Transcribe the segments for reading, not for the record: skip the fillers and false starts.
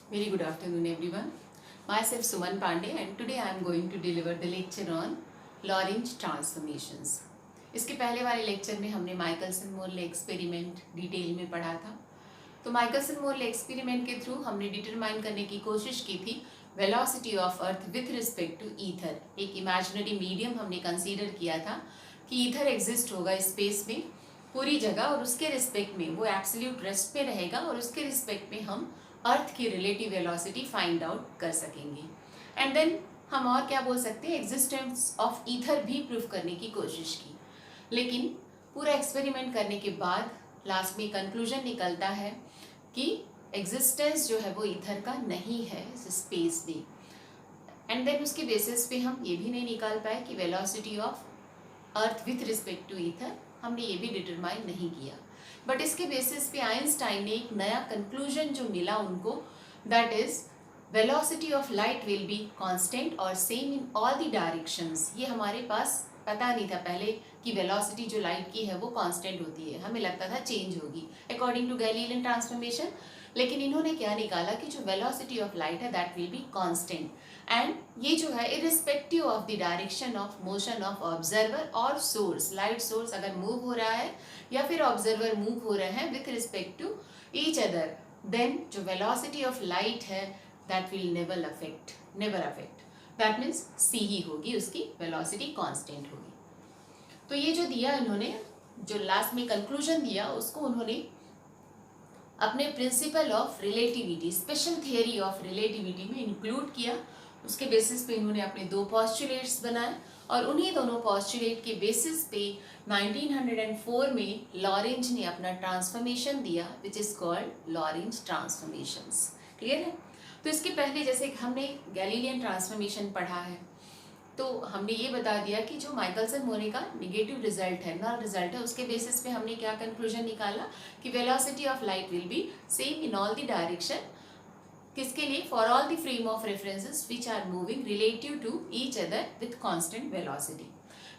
Very good afternoon, everyone. Myself Suman Pandey, and today I am going to deliver the lecture on Lorentz transformations. इसके पहले वाले lecture में हमने Michelson Morley experiment detail में पढ़ा था. तो माइकलसन मोरले एक्सपेरिमेंट के थ्रू हमने डिटरमाइन करने की कोशिश की थी velocity of earth with respect to ether. एक इमेजिनरी मीडियम हमने कंसीडर किया था कि ईथर एग्जिस्ट होगा स्पेस में पूरी जगह, और उसके रिस्पेक्ट में वो एब्सोल्यूट रेस्ट पे रहेगा, और उसके रिस्पेक्ट में हम अर्थ की रिलेटिव वेलोसिटी फाइंड आउट कर सकेंगे. एंड देन हम और क्या बोल सकते हैं, एग्जिस्टेंस ऑफ ईथर भी प्रूफ करने की कोशिश की. लेकिन पूरा एक्सपेरिमेंट करने के बाद लास्ट में कंक्लूजन निकलता है कि एग्जिस्टेंस जो है वो ईथर का नहीं है स्पेस में. एंड देन उसके बेसिस पे हम ये भी नहीं निकाल पाए कि velocity of earth with respect to ether, हमने ये भी डिटरमाइन नहीं किया. बट इसके बेसिस पे आइंस्टाइन ने एक नया कंक्लूजन जो मिला उनको, that is velocity of light will be constant और same in all the directions. ये हमारे पास पता नहीं था पहले कि वेलोसिटी जो लाइट की है वो कांस्टेंट होती है, हमें लगता था चेंज होगी अकॉर्डिंग टू गैलीलियन ट्रांसफॉर्मेशन. लेकिन इन्होंने क्या निकाला कि जो वेलोसिटी ऑफ लाइट है that will be constant, and ये जो है irrespective of the direction of motion of observer और सोर्स. लाइट सोर्स अगर मूव हो रहा है या फिर ऑब्जर्वर मूव हो रहे हैं with respect to each other, then जो वेलोसिटी ऑफ लाइट है that will never affect. That means c ही होगी, उसकी वेलोसिटी कांस्टेंट होगी. तो ये जो दिया इन्होंने, जो लास्ट में कंक्लूजन दिया, उसको उन्होंने अपने principle of relativity, special theory of relativity में इंक्लूड किया. उसके बेसिस पे इन्होंने अपने दो पॉस्टुलेट्स बनाए, और उन्हीं दोनों पॉस्टुलेट के बेसिस पे 1904 में लॉरेंज ने अपना ट्रांसफॉर्मेशन दिया which is called Lorentz transformations. Clear है? तो इसके पहले जैसे हमने गैलीलियन ट्रांसफॉर्मेशन पढ़ा है, तो हमने ये बता दिया कि जो माइकलसन मोरे का निगेटिव रिजल्ट है, नल रिजल्ट है, उसके बेसिस पे हमने क्या कंक्लूजन निकाला कि velocity of light will be same in all the direction. किसके लिए? For all the frame of references which are moving relative to each other with constant velocity.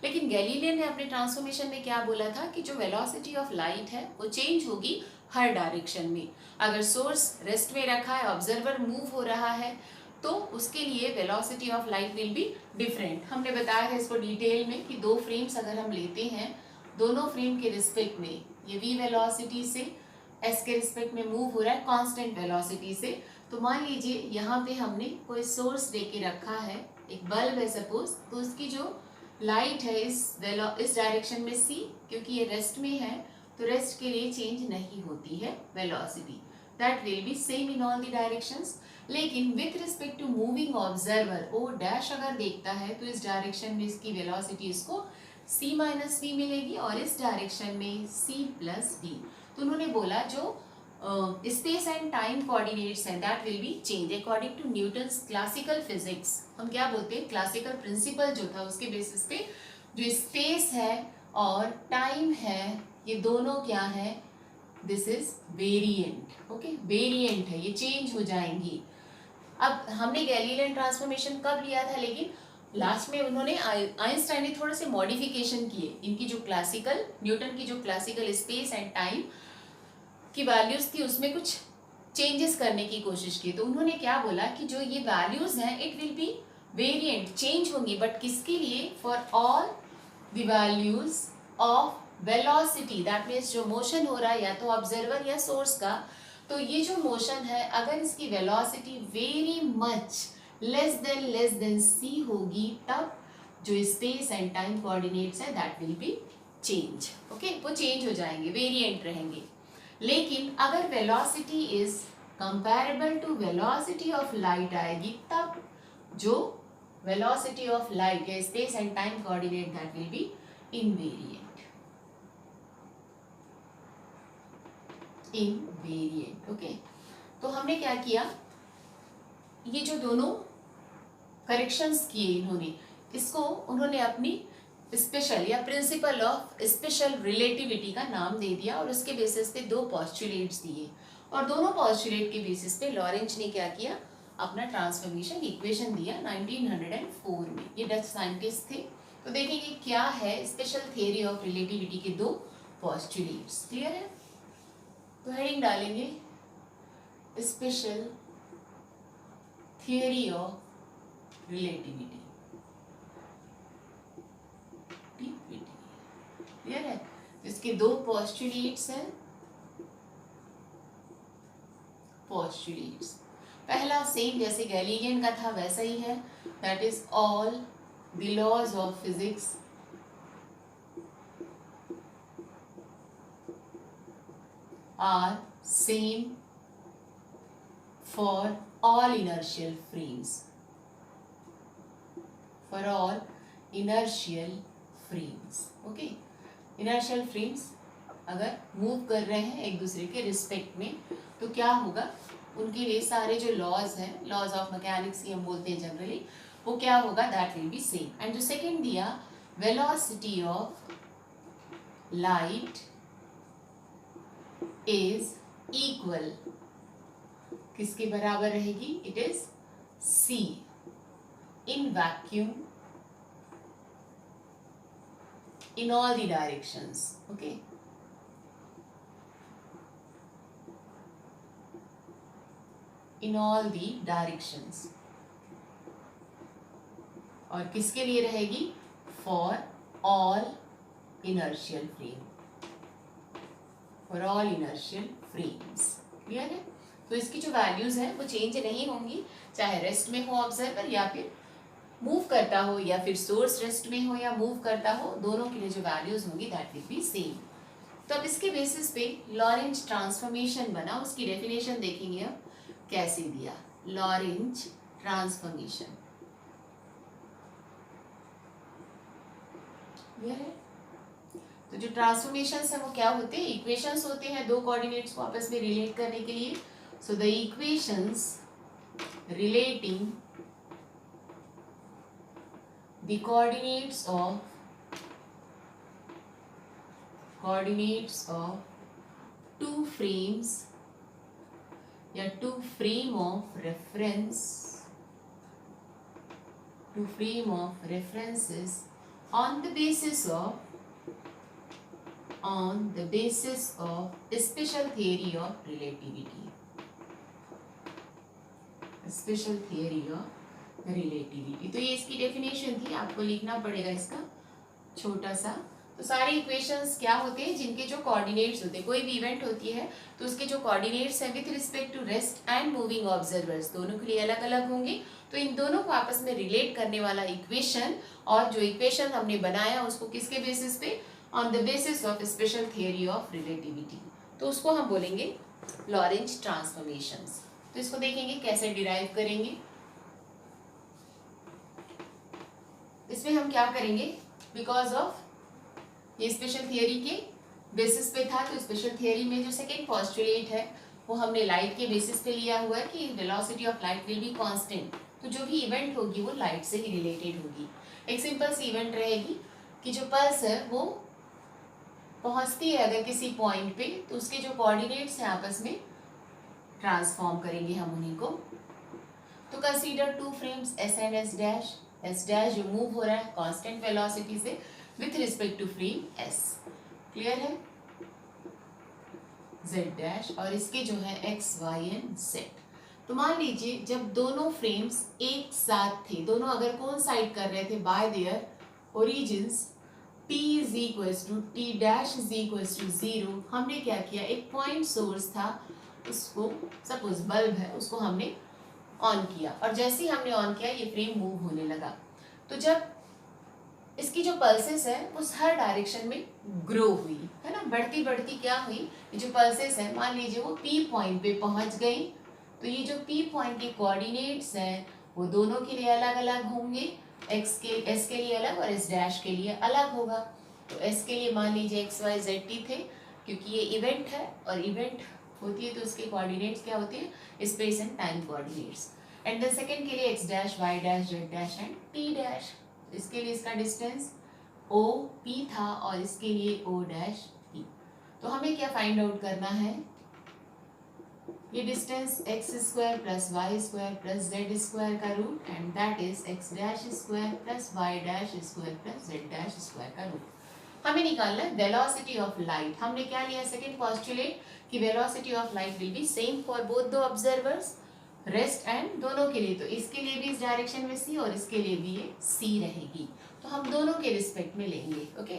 लेकिन गैलीलियन ने अपने ट्रांसफॉर्मेशन में क्या बोला था कि जो वेलोसिटी ऑफ लाइट है वो चेंज होगी हर डायरेक्शन में. अगर सोर्स रेस्ट में रखा है, ऑब्जर्वर मूव हो रहा है, तो उसके लिए velocity of light will be different. हमने बताया है इसको डिटेल में कि दो फ्रेम्स अगर हम लेते हैं, दोनों फ्रेम के रिस्पेक्ट में ये v वेलोसिटी से s के रिस्पेक्ट में मूव हो रहा है कांस्टेंट वेलोसिटी से. तो मान लीजिए यहाँ पे हमने कोई सोर्स दे के रखा है, एक बल्ब है सपोज, तो उसकी जो लाइट है इस डायरेक्शन में c, क्योंकि ये रेस्ट में है तो रेस्ट के लिए चेंज नहीं होती है velocity, that will be same in all the directions. लेकिन with respect to moving observer O dash अगर देखता है तो इस डायरेक्शन में इसकी वेलोसिटी इसको c माइनस वी मिलेगी, और इस डायरेक्शन में c प्लस वी. तो उन्होंने बोला जो स्पेस एंड टाइम कोऑर्डिनेट्स हैं that will be change according to Newton's classical physics. हम क्या बोलते हैं, क्लासिकल प्रिंसिपल जो था उसके बेसिस पे जो स्पेस है और टाइम है ये दोनों क्या है, this is variant. Okay, variant है, ये चेंज हो जाएंगी. अब हमने गैलीलियन ट्रांसफॉर्मेशन कब लिया था, लेकिन लास्ट में उन्होंने आइंस्टाइन ने थोड़े से मॉडिफिकेशन किए. इनकी जो क्लासिकल, न्यूटन की जो क्लासिकल स्पेस एंड टाइम की वैल्यूज थी उसमें कुछ चेंजेस करने की कोशिश की. तो उन्होंने क्या बोला कि जो ये वैल्यूज हैं it will be variant, change होंगी, बट किसके लिए? For all the values of velocity. That means जो मोशन हो रहा है या तो ऑब्जर्वर या सोर्स का, तो ये जो मोशन है अगर इसकी velocity very much less than c होगी, तब जो स्पेस एंड टाइम कोऑर्डिनेट्स है that will be change. Okay, वो चेंज हो जाएंगे, वेरिएंट रहेंगे. लेकिन अगर velocity is comparable to velocity of light आएगी, तब जो वेलोसिटी ऑफ लाइट या space and time coordinate that will be invariant. Okay, तो हमने क्या किया, ये जो दोनों करेक्शंस किए इन्होंने, इसको उन्होंने अपनी स्पेशल या प्रिंसिपल ऑफ स्पेशल रिलेटिविटी का नाम दे दिया, और उसके बेसिस पे दो पॉस्टुलेट्स दिए, और दोनों पॉस्टुलेट के बेसिस पे लॉरेंज ने क्या किया, अपना ट्रांसफॉर्मेशन इक्वेशन दिया 1904 में. ये डच साइंटिस्ट थे. तो देखेंगे क्या है स्पेशल थियरी ऑफ रिलेटिविटी के दो पॉस्टुलेट्स. क्लियर है? तो हेडिंग डालेंगे special theory of relativity, clear है। इसके दो पोस्टुलेट्स हैं, पोस्टुलेट्स। पहला सेम जैसे गैलीलियन का था वैसा ही है, that is all the laws of physics are same for all inertial frames, for all inertial frames. Okay, inertial frames अगर मूव कर रहे हैं एक दूसरे के रिस्पेक्ट में तो क्या होगा, उनके लिए सारे जो लॉज हैं, लॉज ऑफ मैकेनिक्स ही हम बोलते हैं जनरली, वो क्या होगा, that will be same. And जो सेकेंड दिया, velocity of light is equal, किसके बराबर रहेगी, it is c in vacuum in all the directions. Okay, in all the directions. और किसके लिए रहेगी, for all inertial frame, for all inertial frames. Clear है। तो इसकी जो वैल्यूज है वो चेंज नहीं होंगी, चाहे रेस्ट में हो ऑब्जर्वर या फिर मूव करता हो, या फिर सोर्स रेस्ट में हो या मूव करता हो, दोनों के लिए जो वैल्यूज होंगी दैट विल बी सेम। तो अब इसके बेसिस पे लॉरेंज ट्रांसफॉर्मेशन बना, उसकी डेफिनेशन देखेंगे अब कैसे दिया, लॉरेंज ट्रांसफॉर्मेशन। क्लियर है। तो जो ट्रांसफॉर्मेशंस है वो क्या होते हैं, इक्वेशंस होते हैं दो कोऑर्डिनेट्स को आपस में रिलेट करने के लिए। So the equations relating the coordinates of two frames या two frame of references on the basis of special theory of relativity, special theory of relativity. तो ये इसकी डेफिनेशन थी, आपको लिखना पड़ेगा इसका छोटा सा। तो सारे इक्वेशंस क्या होते हैं, जिनके जो कोऑर्डिनेट्स होते हैं, कोई भी इवेंट होती है तो उसके जो कोऑर्डिनेट्स हैं with respect to rest and moving observers दोनों के लिए अलग अलग होंगे। तो इन दोनों को आपस में रिलेट करने वाला इक्वेशन, और जो इक्वेशन हमने बनाया उसको किसके बेसिस पे, on the basis of special theory of relativity, तो उसको हम बोलेंगे लॉरेंज ट्रांसफॉर्मेशंस। तो इसको देखेंगे कैसे डिराइव करेंगे। इसमें हम क्या करेंगे, बिकॉज ऑफ ये स्पेशल थियरी के बेसिस पे था, तो स्पेशल थियरी में जो सेकेंड पोस्टुलेट है वो हमने लाइट के बेसिस पे लिया हुआ है कि velocity of light will be constant. तो जो भी इवेंट होगी वो लाइट से ही रिलेटेड होगी। एक सिंपल सी इवेंट रहेगी कि जो पल्स है वो पहुंचती है अगर किसी पॉइंट पे, तो उसके जो कोऑर्डिनेट्स हैं आपस में ट्रांसफॉर्म करेंगे हम उन्हीं को। तो consider two frames S and S dash, S dash जो मूव हो रहा है कांस्टेंट वेलोसिटी से with respect to frame S, clear है, जेड डैश, और इसके जो है एक्स वाई एंड जेड। तो मान लीजिए जब दोनों फ्रेम्स एक साथ थे, दोनों अगर कोइंसाइड कर रहे थे by their origins, P is equals to t dash is equals to 0, हमने क्या किया, एक पॉइंट सोर्स था उसको, सपोज बल्ब है, उसको हमने ऑन किया, और जैसे ही हमने ऑन किया ये फ्रेम मूव होने लगा। तो जब इसकी जो पल्सेस है उस हर डायरेक्शन में ग्रो हुई है ना, बढ़ती बढ़ती क्या हुई, ये जो पल्सेस है मान लीजिए वो P पॉइंट पे पहुंच गई, तो ये जो P पॉइंट के कोऑर्डिनेट्स हैं वो दोनों के लिए अलग अलग होंगे, S के लिए अलग और S डैश के लिए अलग होगा। तो S के लिए मान लीजिए x y z t थे, क्योंकि ये इवेंट है और इवेंट होती है तो उसके कोऑर्डिनेट्स क्या होते हैं, space and time coordinates. And then second के लिए x dash y dash z dash and t dash, इसके लिए इसका डिस्टेंस ओ पी था और इसके लिए ओ डैश पी। तो हमें क्या फाइंड आउट करना है, ये distance x square plus y square plus z square का root, and that is x dash square plus y dash square plus z dash square का रूट। हमें निकालना है वेलोसिटी ऑफ लाइट। हमने क्या लिया सेकंड पोस्टुलेट कि velocity of light will be same for both the observers, rest and दोनों के लिए, तो इसके लिए भी इस डायरेक्शन में सी और इसके लिए भी ये सी रहेगी, तो हम दोनों के रिस्पेक्ट में लेंगे। ओके,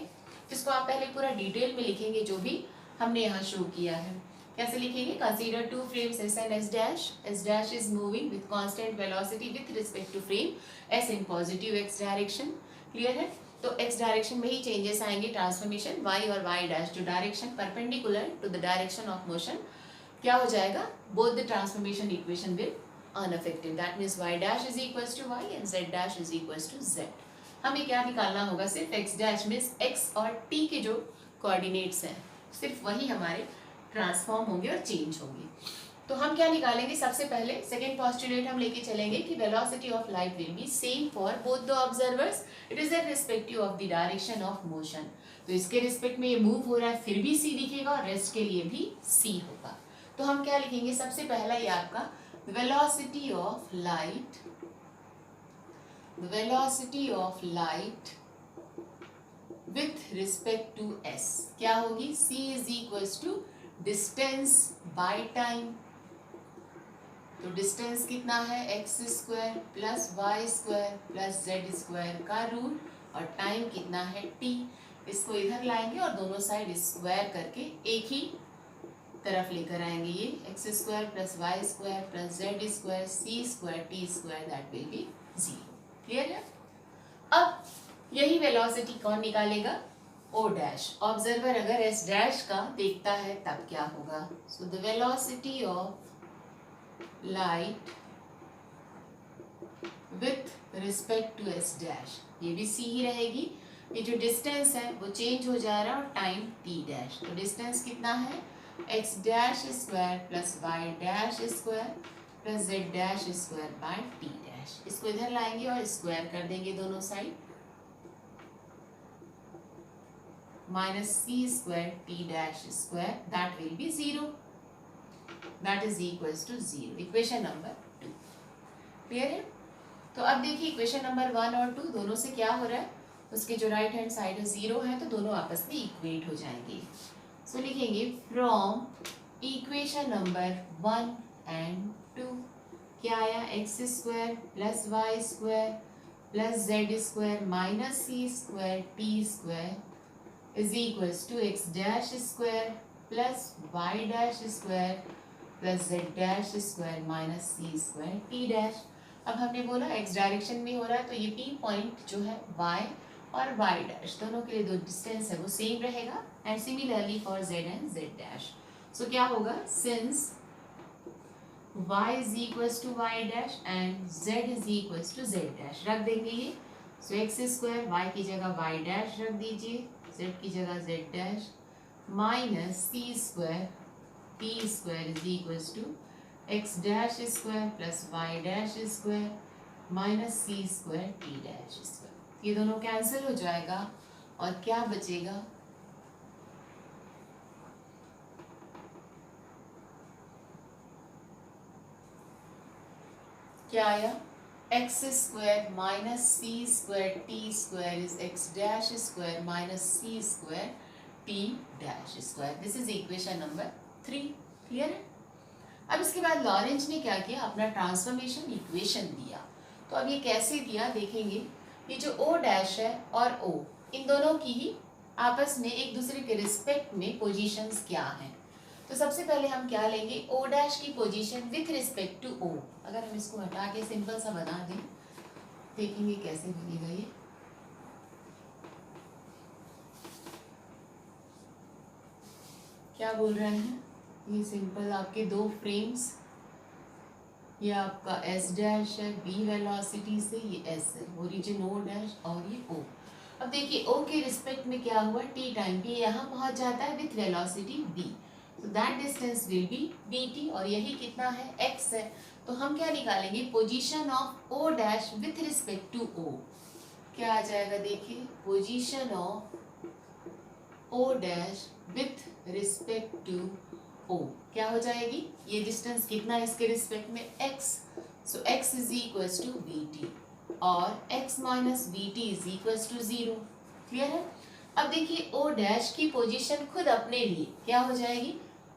इसको आप पहले पूरा डिटेल में लिखेंगे जो भी हमने यहाँ शो किया है। कैसे लिखेंगे? Consider two frames S and S dash. S dash is moving with constant velocity with respect to frame S in positive x direction. Clear है? तो एक्स डायरेक्शन में ही चेंजेस आएंगे, ट्रांसफॉर्मेशन वाई और वाई डैश जो direction perpendicular to the direction of motion, क्या हो जाएगा? Both the transformation equation will unaffected. That means y dash is equals to y and z dash is equals to z. हमें क्या निकालना होगा? सिर्फ x डैश मीन्स x और t के जो कोऑर्डिनेट्स हैं सिर्फ वही हमारे ट्रांसफॉर्म होंगे और चेंज होंगे. तो हम क्या निकालेंगे? सबसे पहले सेकेंड पोस्टुलेट हम लेके चलेंगे कि velocity of light will be same for both the observers. It is respective of the direction of motion. तो इसके रिस्पेक्ट में ये मूव हो रहा है, फिर भी c दिखेगा और रेस्ट के लिए भी c होगा. तो हम क्या लिखेंगे? सबसे पहला ये आपका velocity of light, the velocity of light with respect to s क्या होगी? c is equals to distance by time. तो डिस्टेंस कितना है? x square plus y square plus z square का रूट, और टाइम कितना है? t. इसको इधर लाएंगे और दोनों साइड स्क्वायर करके एक ही तरफ लेकर आएंगे. ये x square plus y square plus z square c square t square that will be 0. Clear है? अब यही वेलोसिटी कौन निकालेगा? O dash. ऑब्जर्वर अगर एस डैश का देखता है तब क्या होगा? So the velocity of light with respect to S dash, ये भी सी ही रहेगी. ये जो डिस्टेंस है वो चेंज हो जा रहा है और टाइम टी डैश. तो डिस्टेंस कितना है? x dash square plus y dash square plus z dash square by t dash. इसको इधर लाएंगे और स्क्वायर कर देंगे दोनों side. Minus c square t dash square that will be 0. That is equals to 0. Equation number 2. Clear है? तो अब देखिए इक्वेशन नंबर 1 और 2 दोनों से क्या हो रहा है? उसके जो राइट हैंड साइड है 0 है, तो दोनों आपस में इक्वेट हो जाएंगे. सो लिखेंगे फ्रॉम इक्वेशन नंबर 1 एंड 2 क्या आया? X square plus y square plus z square minus c square t square is equals to x dash square plus y dash square plus z dash square minus c square t dash. अब हमने बोला x direction में हो रहा है, तो ये P point जो है वाई और y डैश दोनों के लिए जो डिस्टेंस है वो सेम रहेगा. And similarly for z and z dash. So क्या होगा? Since y is equals to y dash and z is equals to z dash रख देंगे ये. सो एक्स स्क्वायर y की जगह y डैश रख दीजिए, z की जगह z dash minus c square t square is equals to x dash square plus y dash square minus c square t dash square. ये दोनों कैंसिल हो जाएगा और क्या बचेगा? क्या आया? X square minus c square t square is x dash square minus c square t dash square. This is equation number 3. Clear है? अब इसके बाद लॉरेंज ने क्या किया? अपना ट्रांसफॉर्मेशन इक्वेशन दिया. तो अब ये कैसे दिया देखेंगे. ये जो ओ डैश है और ओ, इन दोनों की ही आपस में एक दूसरे के रिस्पेक्ट में पोजीशंस क्या हैं. तो सबसे पहले हम क्या लेंगे? ओ डैश की position with respect to O. अगर हम इसको हटा के सिंपल सा बना दें, देखेंगे कैसे बनेगा ये. क्या बोल रहे हैं? ये सिंपल आपके दो फ्रेम्स, ये आपका एस डैश है बी वेलोसिटी से, ये एस है ओरिजिन ओ डैश और ये ओ. अब देखिए ओ के रिस्पेक्ट में क्या हुआ? टी टाइम बी यहाँ पहुँच जाता है विथ वेलोसिटी बी. तो that distance will be v t और यही कितना है? एक्स है. तो हम क्या निकालेंगे? Position of O dash with respect to O. क्या आ जाएगा? देखिए position of O dash with respect to O क्या हो जाएगी? ये डिस्टेंस कितना है इसके रिस्पेक्ट में? x. So x is equals to v t और x minus v t is equals to 0. Clear है? अब देखिए ओ डैश की पोजीशन खुद अपने लिए क्या हो जाएगी?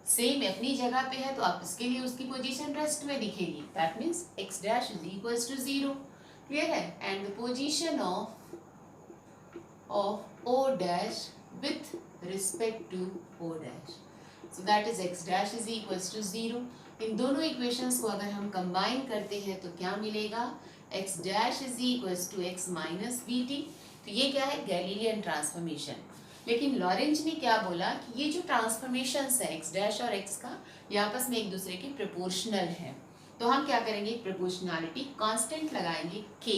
सेम अपनी जगह पे है तो आप इसके लिए उसकी पोजीशन रेस्ट में दिखेगी. That means x dash is equals to 0. Clear है. And the position of o dash with respect to o dash. So that is x dash is equals to 0. इन दोनों इक्वेशंस को अगर हम कंबाइन करते हैं तो क्या मिलेगा? x dash is equals to x minus v t. तो ये क्या है? Galilean transformation. लेकिन लॉरेंज ने क्या बोला कि ये जो ट्रांसफॉर्मेशंस है x डैश और x का, ये आपस में एक दूसरे के प्रोपोर्शनल हैं. तो हम क्या करेंगे? प्रोपोर्शनैलिटी कांस्टेंट लगाएंगे k.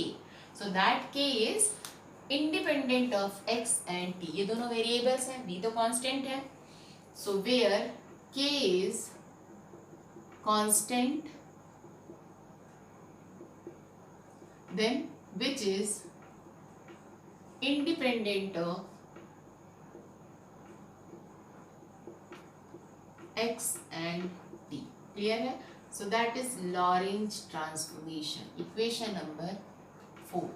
So that k is independent of x and t. ये दोनों वेरिएबल्स हैं, v तो कांस्टेंट है. So where k is constant, then which is independent of x and t. Clear है. So that is Lorentz transformation. Equation number 4.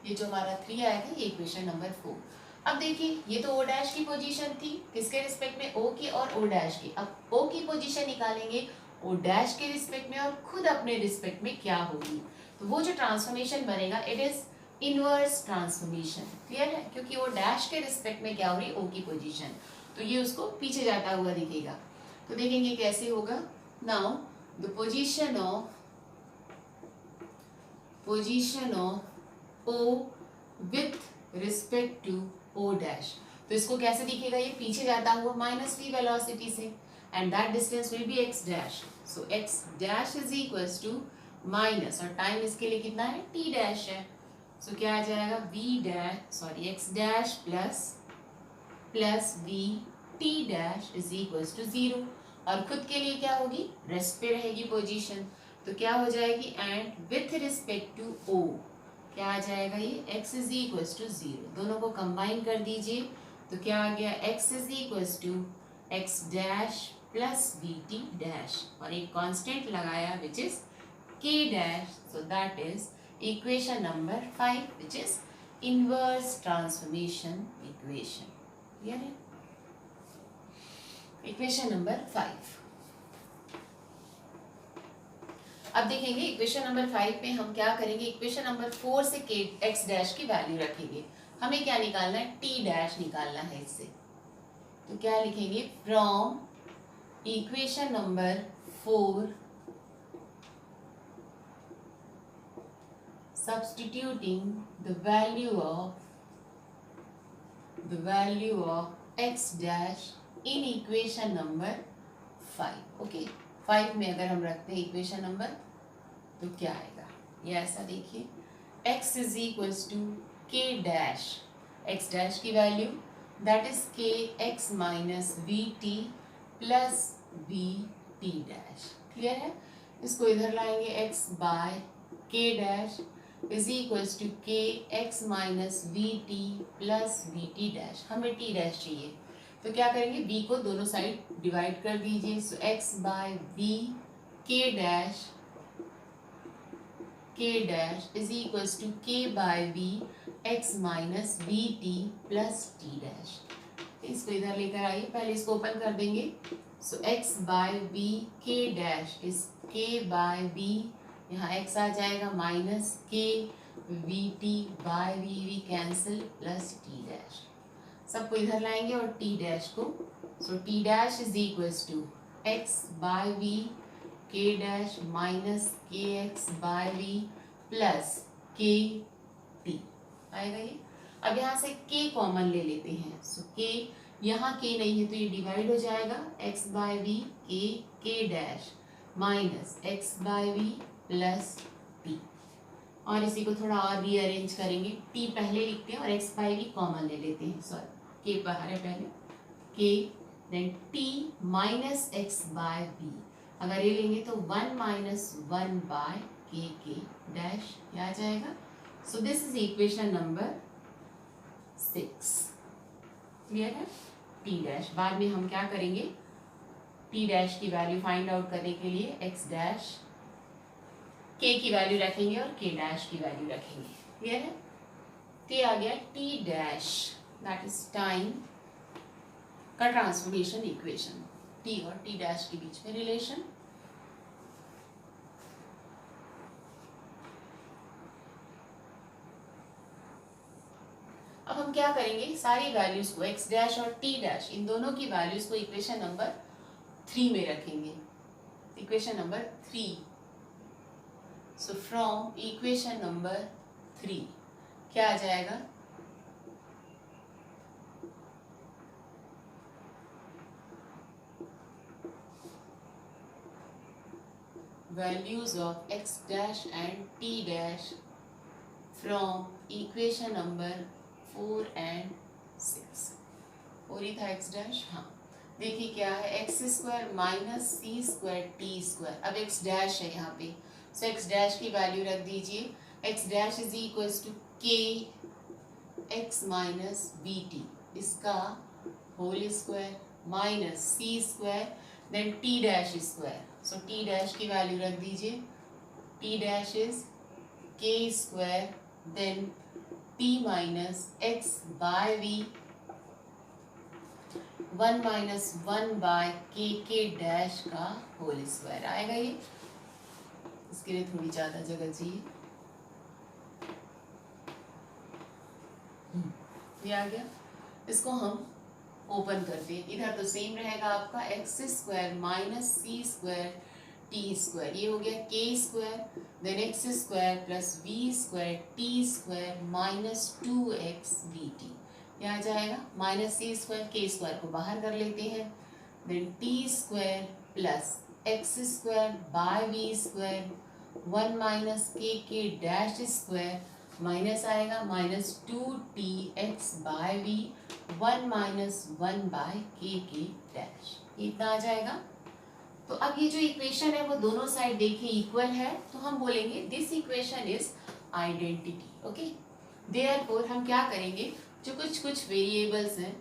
ये जो हमारा 3 आया था ये इक्वेशन नंबर 4. अब देखिए ये तो o डैश की पोजीशन थी, किसके रिस्पेक्ट में? o की और o डैश की. अब o की पोजीशन निकालेंगे o डैश के रिस्पेक्ट में और खुद अपने रिस्पेक्ट में क्या होगी. तो वो जो ट्रांसफॉर्मेशन बनेगा it is inverse transformation. Clear है. क्योंकि o डैश के रिस्पेक्ट में क्या हो रही है? o की पोजीशन. तो ये उसको पीछे जाता हुआ दिखेगा. तो देखेंगे कैसे होगा. Now the position of o with respect to o dash. तो इसको कैसे दिखेगा? ये पीछे जाता हुआ माइनस v वेलोसिटी से, and that distance will be x dash. So x dash is equals to minus, और टाइम इसके लिए कितना है? t डैश है. सो क्या आ जाएगा? x dash plus v t dash is equals to 0. और खुद के लिए क्या होगी? रेस्ट पे रहेगी पोजीशन. तो क्या हो जाएगी? And with respect to o क्या आ जाएगा? ये x इज इक्वल्स टू 0. दोनों को कंबाइन कर दीजिए तो क्या आ गया? x is equals to x dash plus v t dash, और एक कांस्टेंट लगाया which is k dash. So that is equation number 5 which is inverse transformation equation. Clear है. Equation number 5. अब देखेंगे इक्वेशन नंबर 5 में हम क्या करेंगे? इक्वेशन नंबर 4 से k x डैश की वैल्यू रखेंगे. हमें क्या निकालना है? t डैश निकालना है इससे. तो क्या लिखेंगे? From equation number 4 substituting the value of x dash in equation number 5. Okay. 5 में अगर हम रखते हैं इक्वेशन नंबर तो क्या आएगा? ये ऐसा देखिए, x is equals to k dash. x dash की value that is k x minus v t plus v t dash. Clear है. इसको इधर लाएंगे, x by k dash is equals to k x minus v t plus v t dash. हमें t dash चाहिए तो क्या करेंगे? v को दोनों साइड डिवाइड कर दीजिए. So x by v k dash is equals to k by v x minus v t plus t dash. इसको इधर लेकर आइए, पहले इसको ओपन कर देंगे. So x by v k dash is k by v, यहाँ x आ जाएगा minus k v t by v cancel plus t dash. सबको इधर लाएंगे और t डैश को. So t dash is equals to x by v k dash minus k x by v plus k t आएगा ये. अब यहाँ से k कॉमन ले लेते हैं. सो k यहाँ k नहीं है तो ये डिवाइड हो जाएगा. x by v k dash minus x by v plus t. और इसी को थोड़ा और रीअरेंज करेंगे. t पहले लिखते हैं और x बाय v कॉमन ले लेते हैं. सॉरी k बाहर है पहले, k then t minus x by v. अगर ये लेंगे तो 1 माइनस 1 बाय k डैश क्या आ जाएगा. सो this is equation number 6. Clear है. t डैश बाद में हम क्या करेंगे? t डैश की वैल्यू फाइंड आउट करने के लिए x डैश k की वैल्यू रखेंगे और k डैश की वैल्यू रखेंगे. क्लियर है. तो ये आ गया t dash, that is time का ट्रांसफॉर्मेशन इक्वेशन. टी और टी डैश के बीच में रिलेशन। अब हम क्या करेंगे, सारी वैल्यूज को एक्स डैश और टी डैश इन दोनों की वैल्यूज को इक्वेशन नंबर 3 में रखेंगे। Equation number 3। So from equation number 3 क्या आ जाएगा, values of x dash and t dash from equation number 4 and 6। 4 ही था x dash, हाँ देखिए क्या है, x square minus c square t square. अब x डैश है यहाँ पे, सो x डैश की वैल्यू रख दीजिए, x dash is equal to k x minus v t, इसका whole square minus c square then t dash square. So t dash की value रख दीजिए, t dash is k square then t minus x by v 1 minus 1 by k dash का whole square आएगा। ये इसके लिए थोड़ी ज़्यादा जगह चाहिए, ये आ गया। इसको हम ओपन करते हैं, इधर तो सेम रहेगा आपका x square minus c square t square, ये हो गया k square then x square plus v square t square minus 2x v t, यहाँ जाएगा minus c square, k square को बाहर कर लेते हैं then t square plus x square by v square 1 minus k dash square minus आएगा minus 2tx by v 1 minus 1 by k dash, इतना आ जाएगा। तो अब ये जो इक्वेशन है वो दोनों साइड देखिए इक्वल है, तो हम बोलेंगे this equation is identity. Okay, therefore हम क्या करेंगे, जो कुछ वेरिएबल्स हैं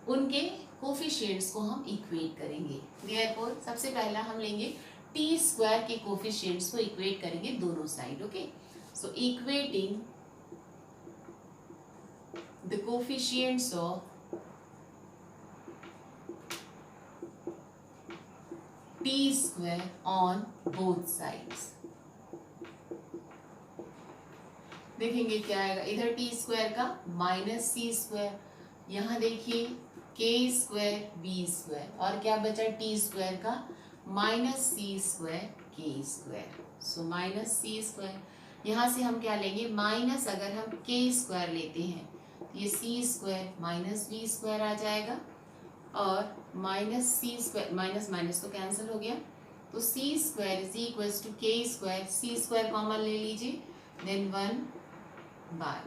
उनके कोफिशिएंट्स को हम इक्वेट करेंगे। देयरफॉर सबसे पहला हम लेंगे टी स्क्वायर के कोफिशिएंट्स को इक्वेट करेंगे दोनों side. Okay, so equating the coefficients of t square on both sides। देखेंगे क्या आएगा, इधर टी स्क्वायर का माइनस सी स्क्वायर, यहाँ देखिए के स्क्वायर बी स्क्वायर, और क्या बचा टी स्क्वायर का minus c square k square. So minus c square, यहाँ से हम क्या लेंगे, माइनस अगर हम के स्क्वायर लेते हैं ये सी स्क्वायर माइनस बी स्क्वायर आ जाएगा, और minus c square minus minus तो कैंसिल हो गया, तो c square is equal to के स्क्वायर, सी स्क्वायर कॉमन ले लीजिए देन 1 बाय,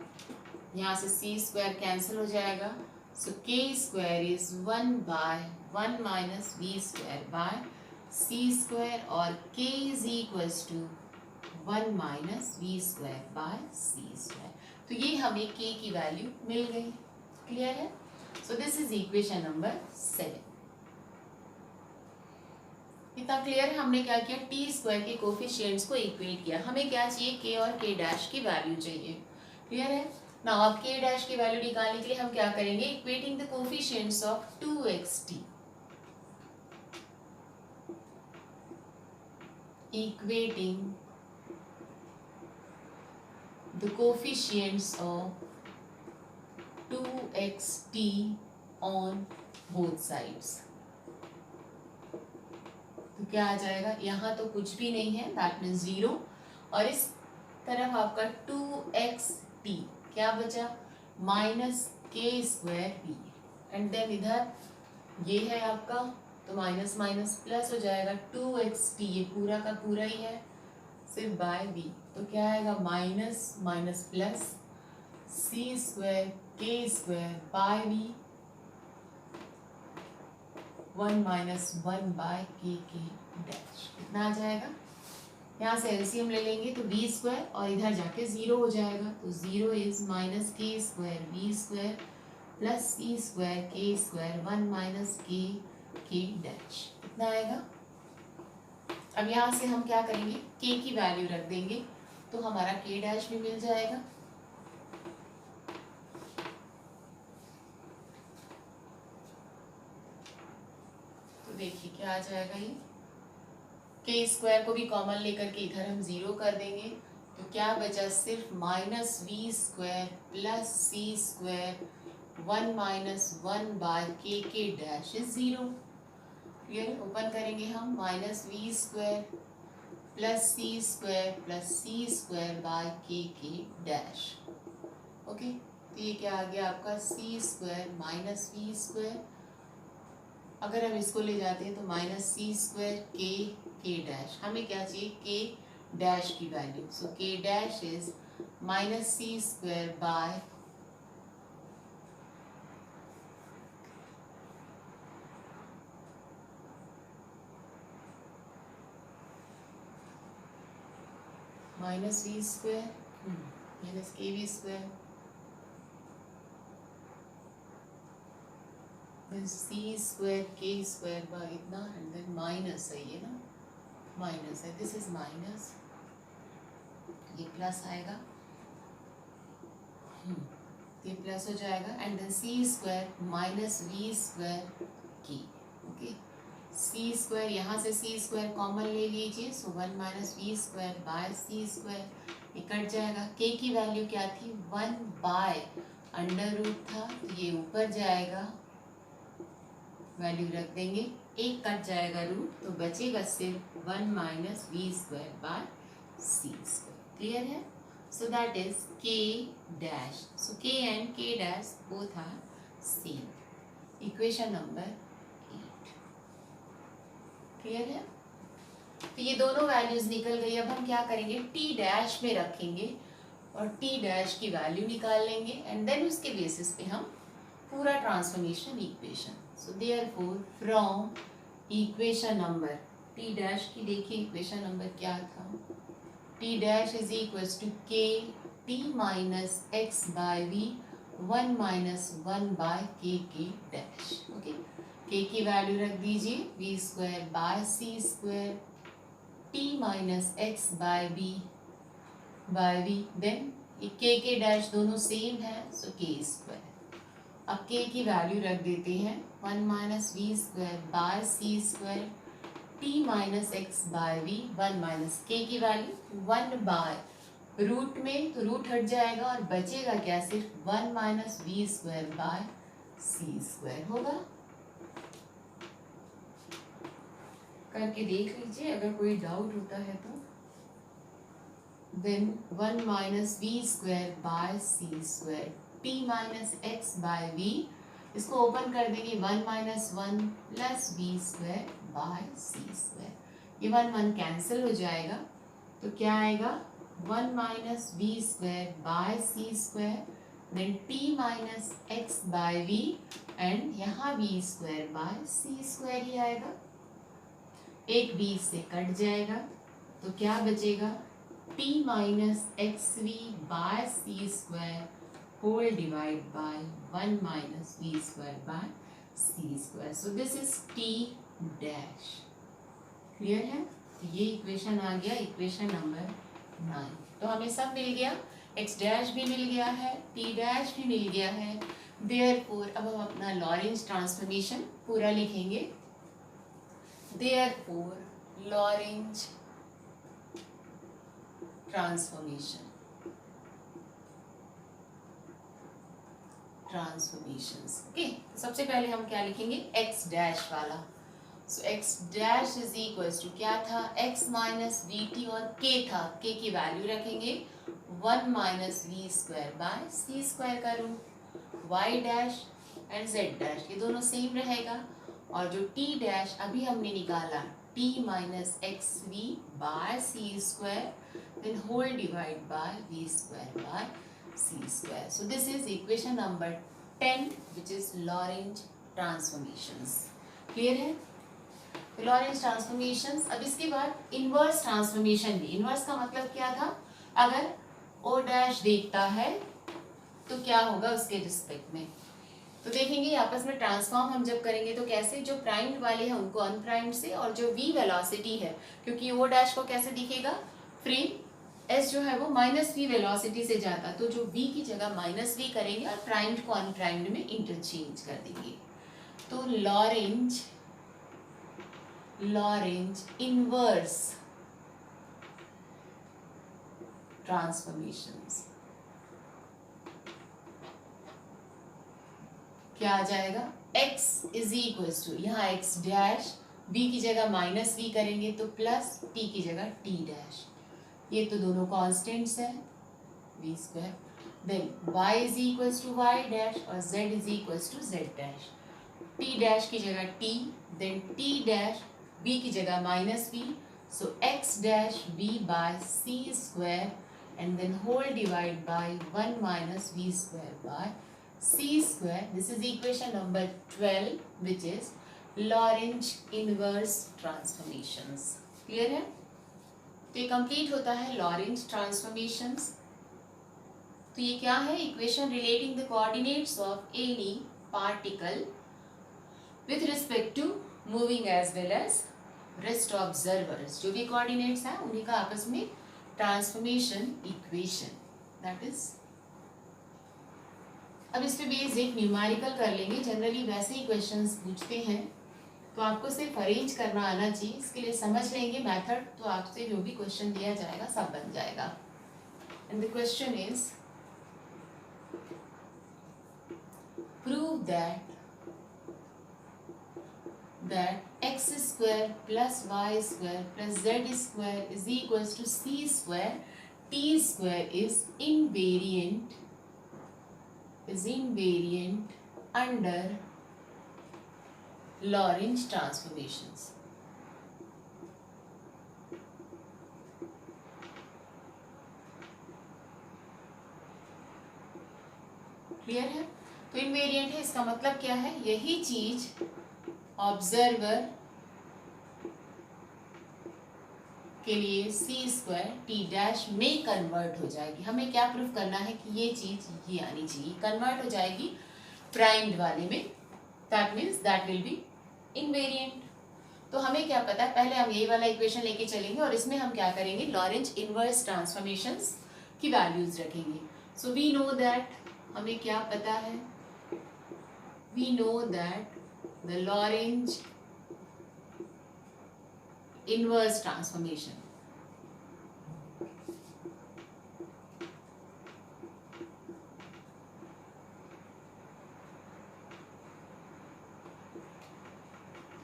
यहाँ से सी स्क्वायर कैंसिल हो जाएगा, so k square is 1 by 1 minus v square by c square, और k is equal to 1 minus v square by c square. तो ये हमें k की वैल्यू मिल गई। क्लियर है? सो दिस इज इक्वेशन नंबर 7। इतना क्लियर है? हमने क्या किया, टी स्क्वायर के कोफिशिएंट्स को इक्वेट किया। हमें क्या चाहिए, k और k डैश की वैल्यू चाहिए। क्लियर है? नाउ अब k डैश की वैल्यू निकालने के लिए हम क्या करेंगे, equating the coefficients of 2xt, equating the coefficients of 2xt on both sides। तो क्या आ जाएगा, यहाँ तो कुछ भी नहीं है दैट मीन्स 0, और इस तरफ आपका 2xt क्या बचा, माइनस के स्क्वायर बी, एंड देन इधर ये है आपका, तो माइनस माइनस प्लस हो जाएगा 2xt, ये पूरा का पूरा ही है सिर्फ बाय बी, तो क्या आएगा minus minus plus c square k square by v 1 minus 1 by k dash, कितना आ जाएगा। यहाँ से एलसीएम ले लेंगे तो बी स्क्वायर और इधर जाके 0 हो जाएगा, तो 0 इज माइनस के square B square plus c square k square 1 minus k dash, कितना आएगा। अब यहाँ से हम क्या करेंगे, k की वैल्यू रख देंगे, तो हमारा k डैश भी मिल जाएगा। तो देखिए क्या आ जाएगा ये, के स्क्वायर को भी कॉमन लेकर के इधर हम जीरो कर देंगे, तो क्या बचा, सिर्फ minus v square plus c square 1 minus 1 by k dash is zero. Clear, open करेंगे हम, minus v square plus c square by k dash. Okay, तो ये क्या आ गया आपका, c square minus v square, अगर हम इसको ले जाते हैं तो minus c square k dash, हमें क्या चाहिए, के डैश की value, so k dash is minus c square bye minus v square minus k v square c square k square by इतना, एंड देन माइनस है ये ना, minus है, this is minus, ये प्लस आएगा, ये plus हो जाएगा, and then c square minus v square की। ओके, सी स्क्वायर, यहाँ से सी स्क्वायर कॉमन ले लीजिए, so 1 minus v square by c square, ये कट जाएगा, के की वैल्यू क्या थी, 1 बाय अंडर रूट था, तो ये ऊपर जाएगा, वैल्यू रख देंगे, एक कट जाएगा रूट, तो बचेगा सिर्फ 1 minus v square by c square. Clear है, so that is k dash, so k and k dash both are same, equation number 8। Clear है, तो ये दोनों वैल्यूज निकल गई, अब हम क्या करेंगे, टी डैश में रखेंगे और टी डैश की वैल्यू निकाल लेंगे, एंड देन उसके बेसिस पे हम पूरा transformation equation, so therefore from equation number t dash की, देखिए इक्वेशन नंबर क्या था, t dash is equals to k t minus x by v 1 minus 1 by k dash. Okay, k की वैल्यू रख दीजिए, v square by c square t minus x by v, then k dash दोनों same है, so k square, अब के की value रख देते हैं, 1 minus v square by c square t minus x by v, 1 minus k की value 1 by root में, तो रूट हट जाएगा और बचेगा क्या, सिर्फ 1 minus v square by c square होगा। करके देख लीजिए, अगर कोई डाउट होता है तो। Then 1 minus v square by c square t minus x by v, इसको ओपन कर देंगे, 1 minus 1 plus v square by c square, ये 1 1 कैंसिल हो जाएगा, तो क्या आएगा, 1 minus v square by c square, then t minus x by v, and यहाँ v square by c square ही आएगा, एक 20 से कट जाएगा, तो क्या बचेगा, t minus x v by c square whole divide by 1 minus v square by c square, so this is t dash. Clear है, तो ये इक्वेशन आ गया, इक्वेशन नंबर 9। तो हमें सब मिल गया, एक्स डैश भी मिल गया है, टी डैश भी मिल गया है, देयरफॉर अब हम अपना लॉरेंज ट्रांसफॉर्मेशन पूरा लिखेंगे, देयरफॉर लॉरेंज ट्रांसफॉर्मेशंस। ओके, सबसे पहले हम क्या लिखेंगे, एक्स डैश वाला, so x dash is equals to क्या था, एक्स माइनस वी टी, और के था, के की वैल्यू रखेंगे 1 minus v square by c square का root, y dash and z dash ये दोनों सेम रहेगा, और जो टी डैश अभी हमने निकाला, t minus x v by c square, then whole divide by v square by c square. So this is equation number 10, which is Lorentz transformations. Clear है? तो Lorentz transformations, अब इसके बाद inverse transformation भी, inverse का मतलब क्या था, अगर o dash देखता है तो क्या होगा उसके रिस्पेक्ट में, तो देखेंगे आपस में ट्रांसफॉर्म हम जब करेंगे तो कैसे, जो प्राइम्ड वाले हैं उनको अनप्राइम्ड से, और जो v वेलोसिटी है, क्योंकि o dash को कैसे दिखेगा, फ्री s जो है वो माइनस वी वेलोसिटी से जाता, तो जो v की जगह माइनस वी करेंगे और प्राइम्ड को अनप्राइम्ड में इंटरचेंज कर देंगे, तो लॉरेंज लॉरेंज इनवर्स ट्रांसफॉर्मेशंस। क्या आ जाएगा? x इज इक्वल टू, यहाँ x डैश v की जगह माइनस v करेंगे तो प्लस t की जगह t डैश, ये तो दोनों कॉन्स्टेंट्स है v square. Then y is equal to y dash और z is equal to z dash, t dash की जगह t, then t dash v की जगह minus v, so x dash v by c square and then whole divide by 1 minus v square by c square. This is equation number 12, which is Lorentz inverse transformations. Clear है? तो ये complete होता है Lorentz transformations. तो ये क्या है? Equation relating the coordinates of any particle with respect to moving as well as rest observers. जो भी coordinates हैं उन्हीं का आपस में ट्रांसफॉर्मेशन इक्वेशन, दैट इज। अब इस पे बेसिक न्यूमेरिकल कर लेंगे। जनरली वैसे ही क्वेश्चंस पूछते हैं तो आपको सिर्फ अरेंज करना आना चाहिए। इसके लिए समझ लेंगे मेथड तो आपसे जो भी क्वेश्चन दिया जाएगा सब बन जाएगा। And the question is prove that x square plus y square plus z square is equals to c square, t square is invariant under Lorentz transformations. Clear है? तो इनवेरिएंट है, इसका मतलब क्या है? यही चीज ऑब्जर्वर के लिए सी स्क्वायर टी डैश में कन्वर्ट हो जाएगी। हमें क्या प्रूफ करना है कि ये चीज ये आनी चाहिए, कन्वर्ट हो जाएगी प्राइम्ड वाले में, that means that will be invariant. तो हमें क्या पता है? पहले हम यही वाला इक्वेशन लेके चलेंगे और इसमें हम क्या करेंगे? लॉरेंज इनवर्स ट्रांसफॉर्मेशंस की वैल्यूज रखेंगे। सो वी नो दैट, हमें क्या पता है? We know that the Lorentz inverse transformation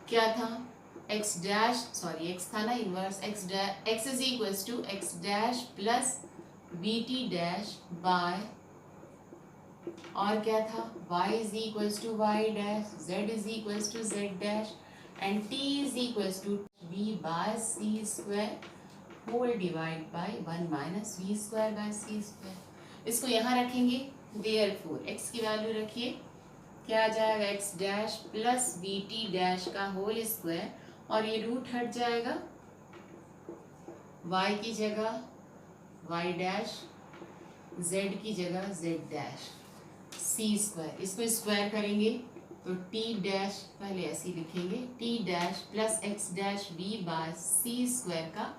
क्या था? x डैश, सॉरी x था ना inverse, x is equals to x dash plus vt dash by, और क्या था? y is equals to y dash, z is equals to z dash and t is equals to v by c square whole divide by 1 minus v square by c square. इसको यहाँ रखेंगे, therefore x की value रखिए, क्या आ जाएगा? x dash plus vt dash का whole square, और ये रूट हट जाएगा, y की जगह y डैश, z की जगह z डैश, c स्क्वायर, इसको स्क्वायर करेंगे तो t डैश, पहले ऐसे लिखेंगे, t dash plus x dash v by c square का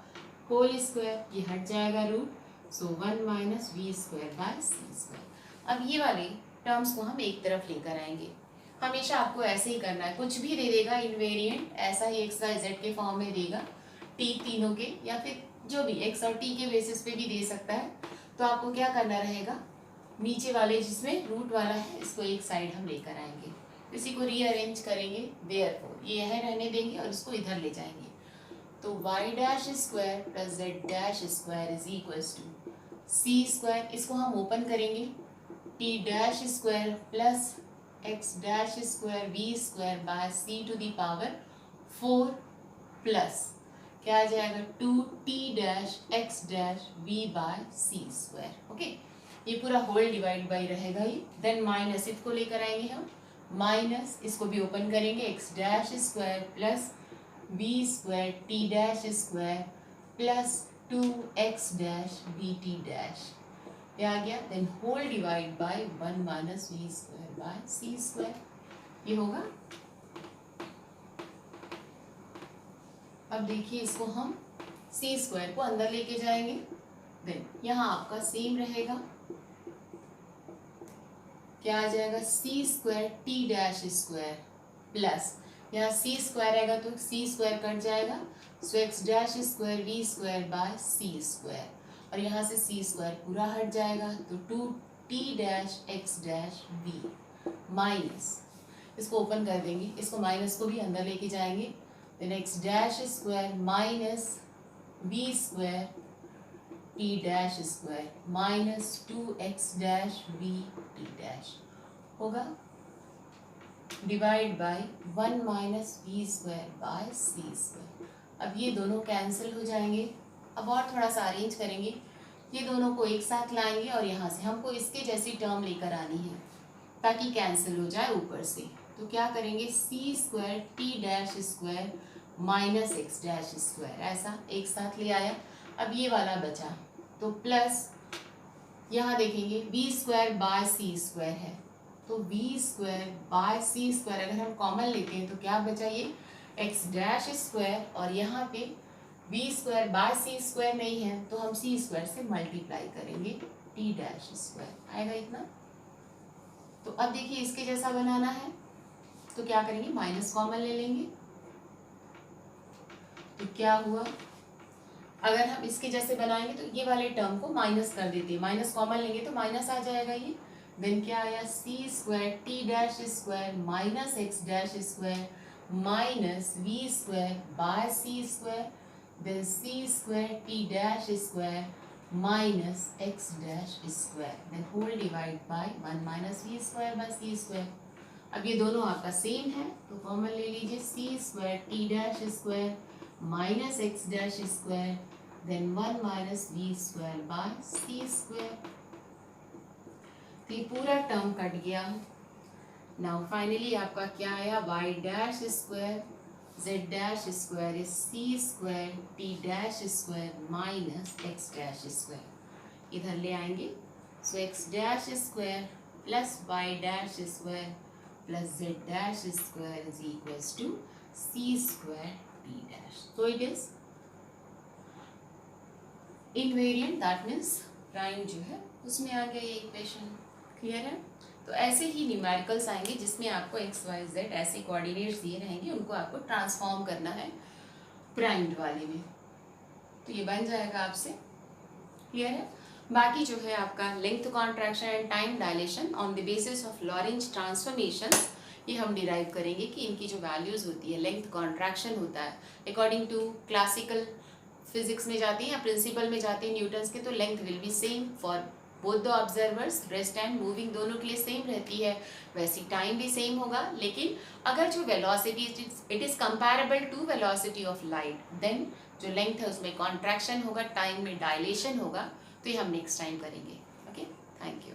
होल स्क्वायर, ये हट जाएगा root, so 1 minus v square by c square. अब ये वाले टर्म्स को हम एक तरफ लेकर आएंगे। हमेशा आपको ऐसे ही करना है, कुछ भी दे देगा इनवेरिएंट, ऐसा ही x y z के फॉर्म में देगा, t तीनों के, या फिर जो भी x और t के बेसिस पे भी दे सकता है। तो आपको क्या करना रहेगा? नीचे वाले जिसमें रूट वाला है इसको एक साइड हम लेकर आएंगे, इसी को रीअरेंज करेंगे, देयरफॉर ये यह रहने देंगे और इसको इधर ले जाएंगे। तो y dash square plus z dash square is equals to c square, इसको हम ओपन करेंगे, t dash square plus x dash square v square by c to the power 4 plus क्या आ जाएगा? 2t dash x dash v by c square. Okay, ये पूरा whole divide by रहेगा ही, then minus इसको लेकर आएंगे हम, माइनस इसको भी ओपन करेंगे, x dash square plus v square t dash square plus 2x dash bt dash, ये आ गया, then whole divide by 1 minus v square by c square, ये होगा। अब देखिए इसको हम c स्क्वायर को अंदर लेके जाएंगे, देन यहाँ आपका सेम रहेगा, क्या आ जाएगा? c square t dash square plus यहाँ सी स्क्वायर आएगा तो सी स्क्वायर कट जाएगा, so x dash square v square by c square, और यहाँ से सी स्क्वायर पूरा हट जाएगा तो 2t dash x dash v minus, इसको ओपन कर देंगे, इसको माइनस को भी अंदर लेके जाएंगे, then x dash square minus v square t dash square minus 2x dash v t dash होगा divide by 1 minus v square by c square. अब ये दोनों कैंसिल हो जाएंगे। अब और थोड़ा सा अरेंज करेंगे, ये दोनों को एक साथ लाएंगे और यहाँ से हमको इसके जैसी टर्म लेकर आनी है ताकि कैंसिल हो जाए ऊपर से। तो क्या करेंगे, c square t dash square minus x dash square, ऐसा एक साथ ले आया। अब ये वाला बचा तो प्लस यहाँ देखेंगे v square by c square है, तो v square by c square अगर हम कॉमन लेते हैं तो क्या बचा, ये एक्स डैश स्क्वायर, और यहाँ पे v square by c square नहीं है तो हम सी स्क्वायर से मल्टीप्लाई करेंगे, टी डैश स्क्वायर आएगा इतना। तो अब देखिए इसके जैसा बनाना है तो क्या करेंगे, माइनस कॉमन ले लेंगे, तो क्या हुआ, अगर हम इसके जैसे बनाएंगे तो ये वाले टर्म को माइनस कर देते हैं, माइनस कॉमन लेंगे तो माइनस आ जाएगा ये, देन क्या आया c square t dash square minus x dash square minus v square by c square, then c square t dash square minus x dash square, then whole divide by 1 minus v square by c square. अब ये दोनों आपका same है तो common ले लीजिए, c square t dash square minus x dash square then 1 minus v square by c square. तो ये पूरा टर्म कट गया। नाउ फाइनली आपका क्या आया, y dash square z dash square is c square t dash square minus x dash square, इधर ले आएंगे, so x dash square plus y dash square plus z dash square is equals to c square t dash. So it is invariant, that means prime जो है उसमें आ गया ये equation. Clear है? तो ऐसे ही न्यूमेरिकल्स आएंगे जिसमें आपको एक्स वाई जेड ऐसे कोऑर्डिनेट्स दिए रहेंगे, उनको आपको ट्रांसफॉर्म करना है प्राइम्ड वाले में, तो ये बन जाएगा आपसे। क्लियर है? बाकी जो है आपका length contraction and time dilation on the basis of Lorentz transformations, ये हम डिराइव करेंगे कि इनकी जो वैल्यूज़ होती है, लेंथ कॉन्ट्रैक्शन होता है अकॉर्डिंग टू क्लासिकल फिजिक्स में जाती हैं या प्रिंसिपल में जाती हैं न्यूटन्स के, तो length will be same for both the observers, rest and moving दोनों के लिए सेम रहती है, वैसी टाइम भी सेम होगा। लेकिन अगर जो velocity it is comparable to velocity of light, then जो लेंथ है उसमें कॉन्ट्रैक्शन होगा, टाइम में डायलेशन होगा। तो ये हम नेक्स्ट टाइम करेंगे। Okay, thank you.